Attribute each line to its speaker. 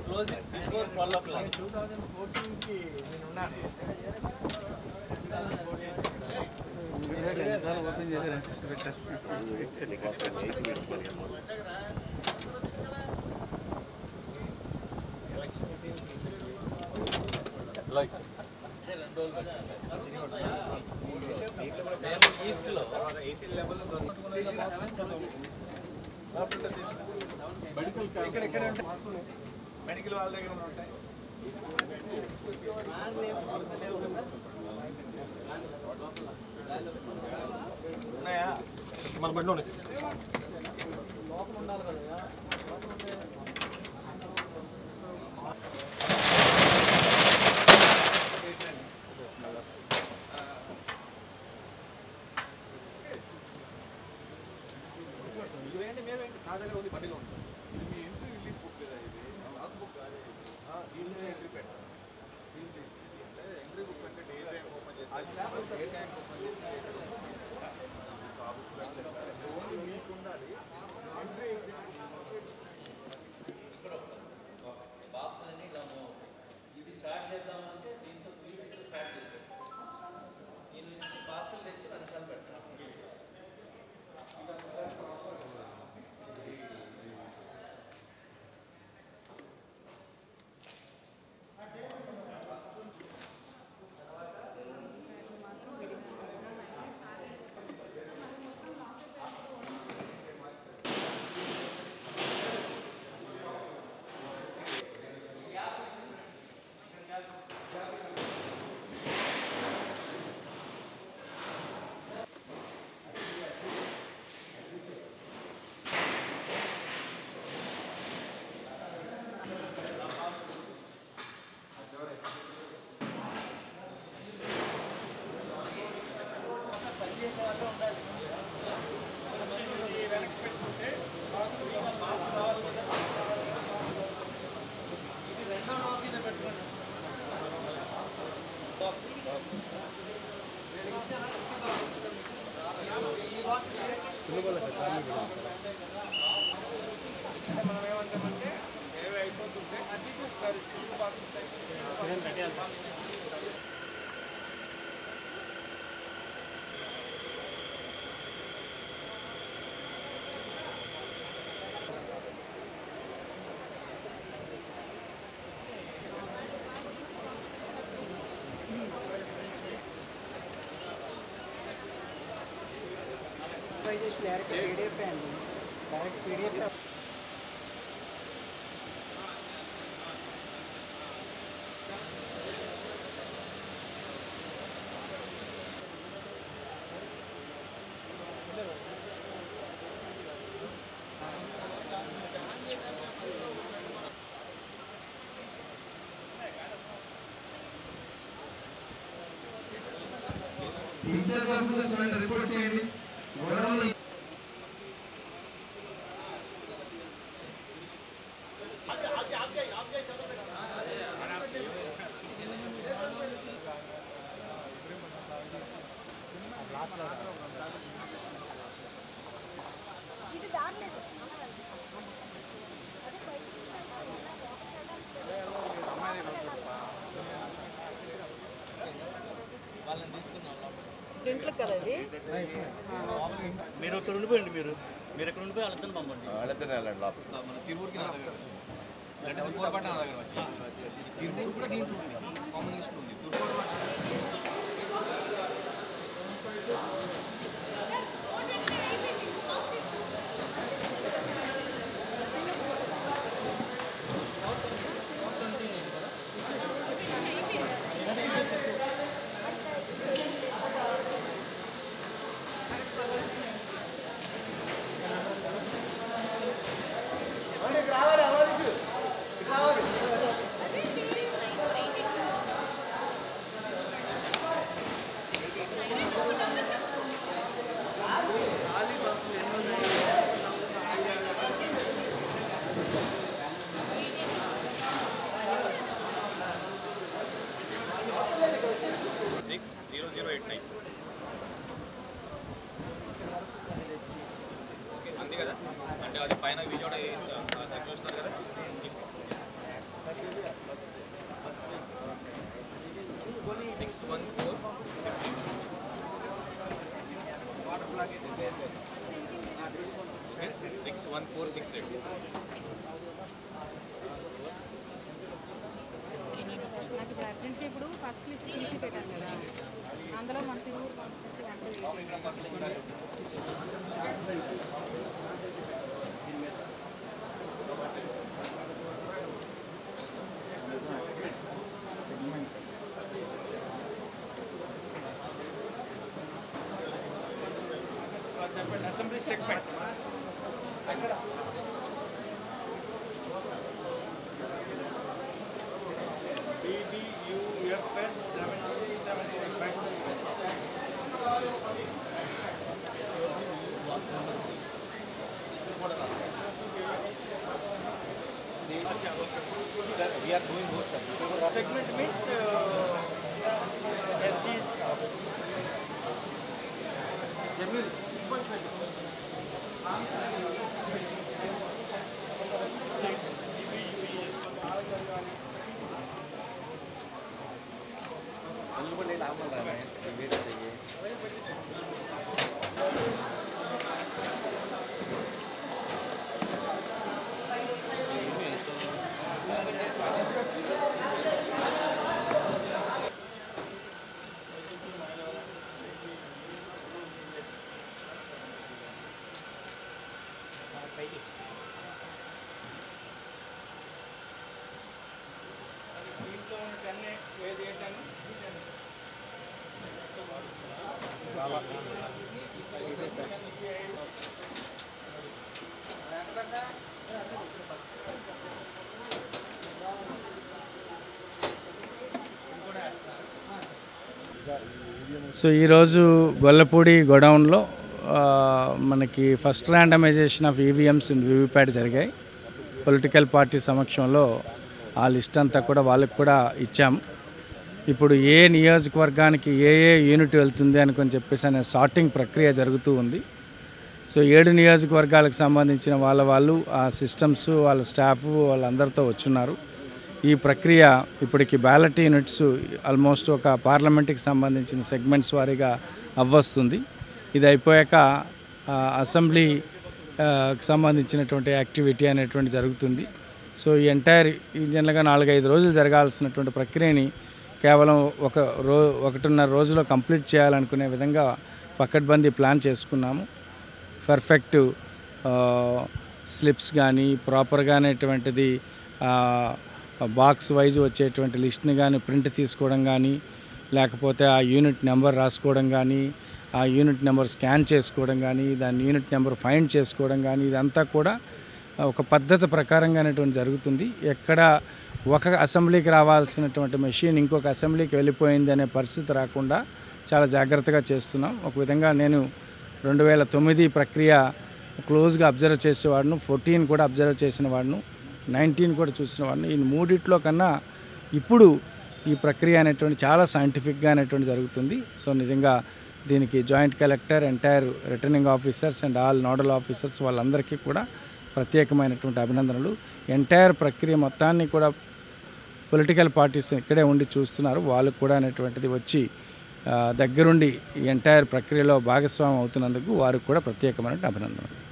Speaker 1: Close it before 12 o'clock. 2014 ki నేను ఉన్నాను. 2014 open చేశారు. లైక్ ఈస్ట్ లో ఏసీ లెవెల్ మెడికల్ ఇక్కడ ఉంటాయి మెడికల్ వాళ్ళ దగ్గర ఉంటాయి ఉన్నాయా మన బండి ఉన్నాయి లోపల ఉండాలి కదా ఇవేంటి మేమేంటి నా దగ్గర ఉంది బండిలో ఉంటుంది ఇది మీ ఎంట్రీ రిలీఫ్ బుక్ కదా ఇది లాక్ బుక్ కాదు దీంట్లో ఎంట్రీ పెట్టాలి ఎంట్రీ బుక్ అంటే డే టైం ఓపెన్ చేసి డే టైం ఓపెన్ చేసి ఓన్లీ మీకు ఉండాలి ఎంట్రీ బాక్స్ అని ఇది స్టార్ట్ చేద్దామంటే దీంతో 3 ఫీట్ స్టార్ట్ చేసాం దీని నుంచి బాక్సులు తెచ్చి రన్సాలు పెట్టాలి మనం ఏమంటామంటే ఏవి అయిపోతుంటే అది ఒకసారి స్కూల్ బాక్స్
Speaker 2: డైరెక్ట్ పీడిఎఫ్ అండి direct PDF
Speaker 3: in charge officers report చేయండి గొడవలు
Speaker 1: మీరు ఇక్కడ ఉండిపోయండి మీరు ఎక్కడ ఉండిపోయి వాళ్ళతో పంపండి మన తిరువురికి నా దగ్గర పొరపాటు నా దగ్గర వచ్చి తిరువురు కూడా దీంట్లో ఉంది కామన్ లిస్ట్ ఉంది విజయవాడ చూస్తున్నారు కదా, తీసుకో 61468.
Speaker 4: నాకు ఇప్పుడు అర్జెంట్ ఇప్పుడు ఫస్ట్ లిస్ట్ తీసి పెట్టాను కదా, అందులో మన తిరుగు
Speaker 2: అసెంబ్లీ సెగ్మెంట్ అక్కడ BDUFS 775.
Speaker 1: We are doing both, sir.
Speaker 2: Segment means SC. Jamil.
Speaker 5: So ఈరోజు గొల్లపూడి గోడౌన్లో మనకి first randomisation of EVMs in VVPAT జరిగాయి. పొలిటికల్ పార్టీ సమక్షంలో ఆ లిస్ట్ అంతా కూడా వాళ్ళకి కూడా ఇచ్చాం. ఇప్పుడు ఏ నియోజకవర్గానికి ఏ యూనిట్ వెళ్తుంది అనుకొని చెప్పేసి అనే సార్టింగ్ ప్రక్రియ జరుగుతూ ఉంది. సో 7 నియోజకవర్గాలకు సంబంధించిన వాళ్ళు ఆ సిస్టమ్స్ వాళ్ళ స్టాఫ్ వాళ్ళందరితో వచ్చున్నారు. ఈ ప్రక్రియ ఇప్పటికి బ్యాలెట్ యూనిట్స్ ఆల్మోస్ట్ ఒక పార్లమెంట్కి సంబంధించిన సెగ్మెంట్స్ వారీగా అవ్వస్తుంది. ఇది అయిపోయాక అసెంబ్లీకి సంబంధించినటువంటి యాక్టివిటీ అనేటువంటి జరుగుతుంది. సో ఈ ఎంటైర్ జనరల్గా 4-5 రోజులు జరగాల్సినటువంటి ప్రక్రియని కేవలం 1.5 రోజులో కంప్లీట్ చేయాలనుకునే విధంగా పకడ్బందీ ప్లాన్ చేసుకున్నాము. పర్ఫెక్ట్ స్లిప్స్ కానీ ప్రాపర్గానేటువంటిది బాక్స్ వైజ్ వచ్చేటువంటి లిస్ట్ని కానీ ప్రింట్ తీసుకోవడం కానీ, లేకపోతే ఆ యూనిట్ నెంబర్ రాసుకోవడం కానీ, ఆ యూనిట్ నెంబర్ స్కాన్ చేసుకోవడం కానీ, దాని యూనిట్ నెంబర్ ఫైండ్ చేసుకోవడం కానీ, ఇదంతా కూడా ఒక పద్ధతి ప్రకారంగానేటువంటి జరుగుతుంది. ఎక్కడ ఒక అసెంబ్లీకి రావాల్సినటువంటి మెషిన్ ఇంకొక అసెంబ్లీకి వెళ్ళిపోయింది అనే పరిస్థితి రాకుండా చాలా జాగ్రత్తగా చేస్తున్నాం. ఒక విధంగా నేను 2009 ప్రక్రియ క్లోజ్గా అబ్జర్వ్ చేసేవాడును, 14 కూడా అబ్జర్వ్ చేసిన వాడును, 19 కూడా చూసిన వాడిని. ఈ మూడిట్లో కన్నా ఇప్పుడు ఈ ప్రక్రియ అనేటువంటి చాలా సైంటిఫిక్గా అనేటువంటి జరుగుతుంది. సో నిజంగా దీనికి joint collector, entire returning officers and all nodal officers వాళ్ళందరికీ కూడా ప్రత్యేకమైనటువంటి అభినందనలు. ఎంటైర్ ప్రక్రియ మొత్తాన్ని కూడా పొలిటికల్ పార్టీస్ ఇక్కడే ఉండి చూస్తున్నారు. వాళ్ళకు కూడా అనేటువంటిది వచ్చి దగ్గరుండి ఈ ఎంటైర్ ప్రక్రియలో భాగస్వామ్యం అవుతున్నందుకు వారికి కూడా ప్రత్యేకమైన అభినందనలు.